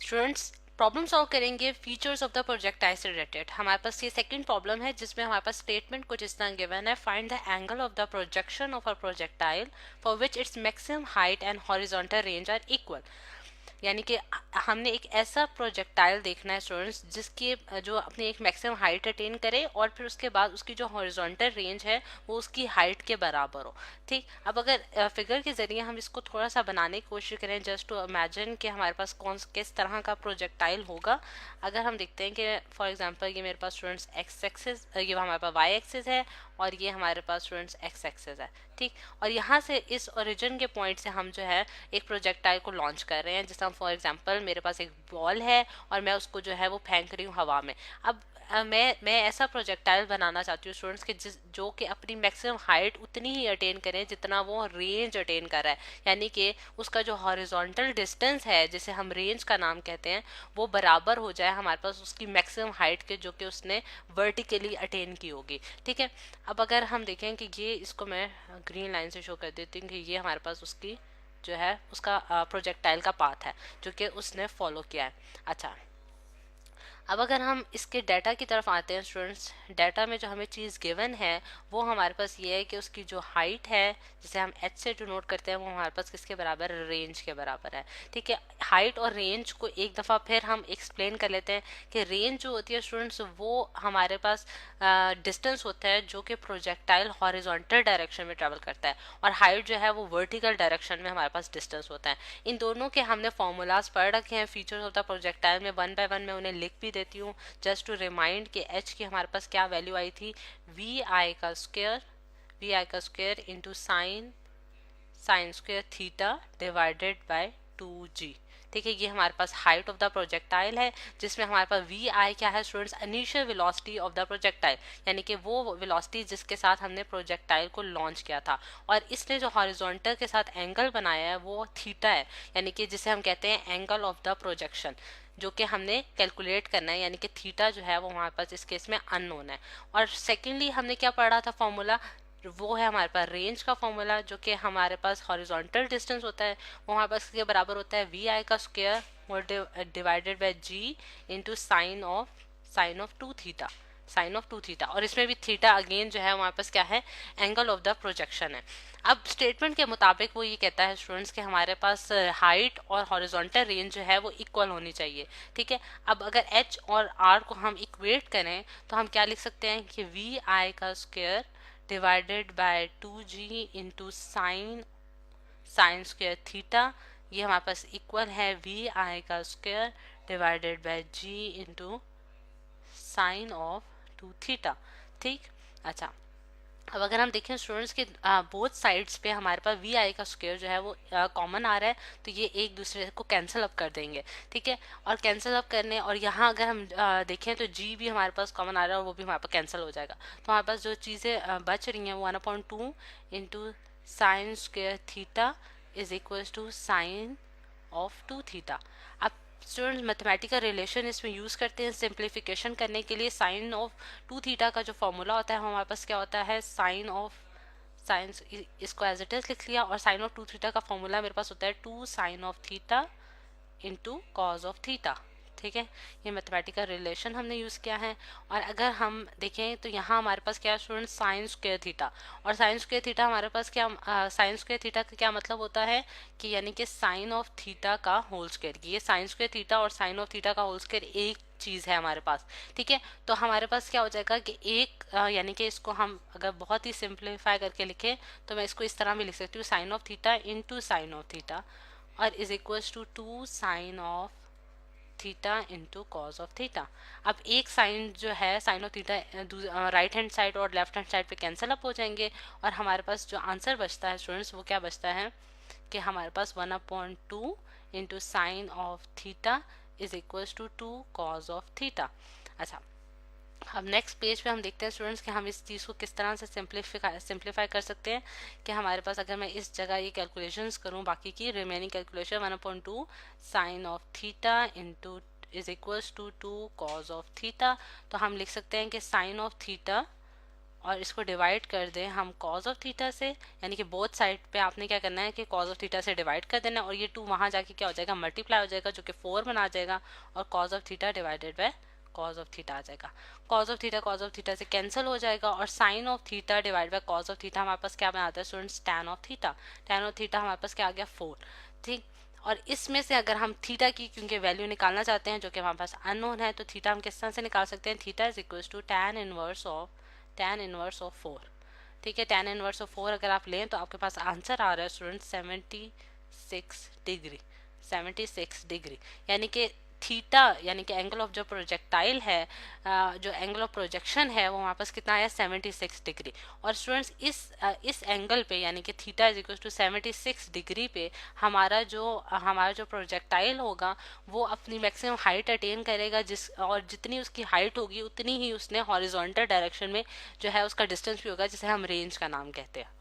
Students problem solve करेंगे features of the projectile से related. हमारे पास ये सेकंड प्रॉब्लम है जिसमें हमारे पास स्टेटमेंट कुछ इस तरह गिवन है, find the angle of the projection of a projectile for which its maximum height and horizontal range are equal. यानी कि हमने एक ऐसा प्रोजेक्टाइल देखना है स्टूडेंट्स जिसकी जो अपनी एक मैक्सिमम हाइट अटेन करे और फिर उसके बाद उसकी जो हॉरिजॉन्टल रेंज है वो उसकी हाइट के बराबर हो। ठीक, अब अगर फिगर के जरिए हम इसको थोड़ा सा बनाने की कोशिश करें जस्ट टू इमेजिन कि हमारे पास कौन किस तरह का प्रोजेक्टाइल होगा। अगर हम देखते हैं कि फॉर एग्जांपल ये मेरे पास स्टूडेंट्स एक्स एक्सिस, ये हमारे पास वाई एक्सिस है और ये हमारे पास स्टूडेंट्स एक्स एक्सिस है। ठीक, और यहाँ से इस ओरिजिन के पॉइंट से हम जो है एक प्रोजेक्टाइल को लॉन्च कर रहे हैं। जैसे हम फॉर एग्जांपल मेरे पास एक बॉल है और मैं उसको जो है वो फेंक रही हूँ हवा में। अब मैं ऐसा प्रोजेक्टाइल बनाना चाहती हूँ स्टूडेंट्स के जो कि अपनी मैक्सिमम हाइट उतनी ही अटेन करें जितना वो रेंज अटेन कर रहा है। यानी कि उसका जो हॉरिजॉन्टल डिस्टेंस है जिसे हम रेंज का नाम कहते हैं वो बराबर हो जाए हमारे पास उसकी मैक्सिमम हाइट के जो कि उसने वर्टिकली अटेन की होगी। ठीक है, अब अगर हम देखें कि ये इसको मैं ग्रीन लाइन से शो कर देती हूँ कि ये हमारे पास उसकी जो है उसका प्रोजेक्टाइल का पाथ है जो कि उसने फॉलो किया है। अच्छा, अब अगर हम इसके डाटा की तरफ आते हैं स्टूडेंट्स, डाटा में जो हमें चीज़ गिवन है वो हमारे पास ये है कि उसकी जो हाइट है जिसे हम एच से डिनोट करते हैं वो हमारे पास किसके बराबर है, रेंज के बराबर है। ठीक है, हाइट और रेंज को एक दफ़ा फिर हम एक्सप्लेन कर लेते हैं कि रेंज जो होती है स्टूडेंट्स वो हमारे पास डिस्टेंस होता है जो कि प्रोजेक्टाइल हॉरिजॉन्टल डायरेक्शन में ट्रैवल करता है और हाइट जो है वो वर्टिकल डायरेक्शन में हमारे पास डिस्टेंस होता है। इन दोनों के हमने फॉर्मूलाज पढ़ रखे हैं फीचर्स ऑफ द प्रोजेक्टाइल में, वन बाय वन मैं उन्हें लिख भी देती हूँ जस्ट टू रिमाइंड कि एच की हमारे पास क्या वैल्यू आई थी, वी आई का square into sine square theta divided by 2g। ठीक है, ये हमारे पास हाइट ऑफ द प्रोजेक्टाइल है जिसमें हमारे पास वी आई क्या है students, initial velocity of the projectile, यानी कि वो वेलोसिटी जिसके साथ हमने प्रोजेक्टाइल को लॉन्च किया था। और इसने जो हॉरिजॉन्टल के साथ एंगल बनाया है वो थीटा है, यानी कि जिसे हम कहते हैं एंगल ऑफ द प्रोजेक्शन, जो कि हमने कैलकुलेट करना है, यानी कि थीटा जो है वो हमारे पास इस केस में अननोन है। और सेकेंडली हमने क्या पढ़ा था फॉर्मूला, वो है हमारे पास रेंज का फॉर्मूला जो कि हमारे पास हॉरिजॉन्टल डिस्टेंस होता है वो हमारे पास के बराबर होता है वी आई का square divided by g into sine of two theta. और इसमें भी थीटा अगेन जो है हमारे पास क्या है, एंगल ऑफ द प्रोजेक्शन है। अब स्टेटमेंट के मुताबिक वो ये कहता है स्टूडेंट्स कि हमारे पास हाइट और हॉरिजॉन्टल रेंज जो है वो इक्वल होनी चाहिए। ठीक है, अब अगर एच और आर को हम इक्वेट करें तो हम क्या लिख सकते हैं कि वी आई का square divided by 2g into sine square theta, ये हमारे पास इक्वल है वी आई का square divided by g into sine of 2 theta. ठीक, अच्छा, अब अगर हम देखें स्टूडेंट्स के बोथ साइड्स पे हमारे पास वी आई का स्क्वायर जो है वो कॉमन आ रहा है तो ये एक दूसरे को कैंसिल अप कर देंगे। ठीक है, और कैंसिल अप करने और यहाँ अगर हम देखें तो जी भी हमारे पास कॉमन आ रहा है और वो भी हमारे पास कैंसिल हो जाएगा। तो हमारे पास जो चीज़ें बच रही हैं वो 1/2 into sine square theta is equal to sine of 2 theta. अब स्टूडेंट्स मैथमेटिकल रिलेशन इसमें यूज़ करते हैं सिंप्लीफिकेशन करने के लिए। साइन ऑफ 2 थीटा का जो फॉर्मूला होता है हमारे पास क्या होता है, साइन इसको एज इट इज लिख लिया और साइन ऑफ 2 थीटा का फॉर्मूला मेरे पास होता है 2 sine of theta into cos of theta. ठीक है, ये मैथमेटिकल रिलेशन हमने यूज़ किया है। और अगर हम देखें तो यहाँ हमारे पास क्या स्टूडेंट, साइन स्क्वायर थीटा, और साइन स्क्वायर थीटा हमारे पास क्या, साइन स्क्वायर थीटा का क्या मतलब होता है कि यानी कि साइन ऑफ थीटा का होल स्क्वायर, ये साइन स्क्वायर थीटा और साइन ऑफ थीटा का होल स्क्वायर एक चीज़ है हमारे पास। ठीक है, तो हमारे पास क्या हो जाएगा कि एक यानी कि इसको हम अगर बहुत ही सिंप्लीफाई करके लिखें तो मैं इसको इस तरह भी लिख सकती हूँ, sine of theta into sine of theta और is equals to 2 sine of theta into cos of theta. अब एक साइन जो है sine of theta right hand side और लेफ्ट हैंड साइड पे कैंसिल अप हो जाएंगे और हमारे पास जो आंसर बचता है स्टूडेंट्स वो क्या बचता है कि हमारे पास 1/2 into sine of theta is equals to 2 cos of theta. अच्छा, अब नेक्स्ट पेज पे हम देखते हैं स्टूडेंट्स कि हम इस चीज़ को किस तरह से सिंप्लीफाई कर सकते हैं कि हमारे पास अगर मैं इस जगह ये कैलकुलेशंस करूं, बाकी की remaining calculation 1/2 sine of theta into is equals to 2 cos of theta, तो हम लिख सकते हैं कि साइन ऑफ थीटा और इसको डिवाइड कर दें हम कॉज ऑफ थीटा से, यानी कि बोथ साइड पे आपने क्या करना है कि कॉज ऑफ थीटा से डिवाइड कर देना, और ये 2 वहाँ जाके क्या हो जाएगा, मल्टीप्लाई हो जाएगा, जो कि 4 बना जाएगा, और cos of theta divided by cos of theta आ जाएगा। कॉज ऑफ थीटा से कैंसिल हो जाएगा, और sine of theta divide by cos of theta हमारे पास क्या बनाता है students, tan of theta. Tan of theta हमारे पास क्या आ गया, 4। ठीक, और इसमें से अगर हम थीटा की क्योंकि वैल्यू निकालना चाहते हैं जो कि हमारे पास अननोन है, तो थीटा हम किस तरह से निकाल सकते हैं, theta is equal to tan inverse of 4। ठीक है, टैन इनवर्स ऑफ 4 अगर आप लें तो आपके पास आंसर आ रहा है स्टूडेंट 76 डिग्री। 76 डिग्री, यानी कि थीटा यानी कि एंगल ऑफ जो प्रोजेक्टाइल है, जो एंगल ऑफ प्रोजेक्शन है वो हमारे पास कितना आया, 76 डिग्री। और स्टूडेंट्स इस एंगल पे यानी कि theta is equal to 76 degree पे हमारा जो प्रोजेक्टाइल होगा वो अपनी मैक्सिमम हाइट अटेन करेगा, और जितनी उसकी हाइट होगी उतनी ही उसने हॉरिजॉन्टल डायरेक्शन में जो है उसका डिस्टेंस भी होगा, जिसे हम रेंज का नाम कहते हैं।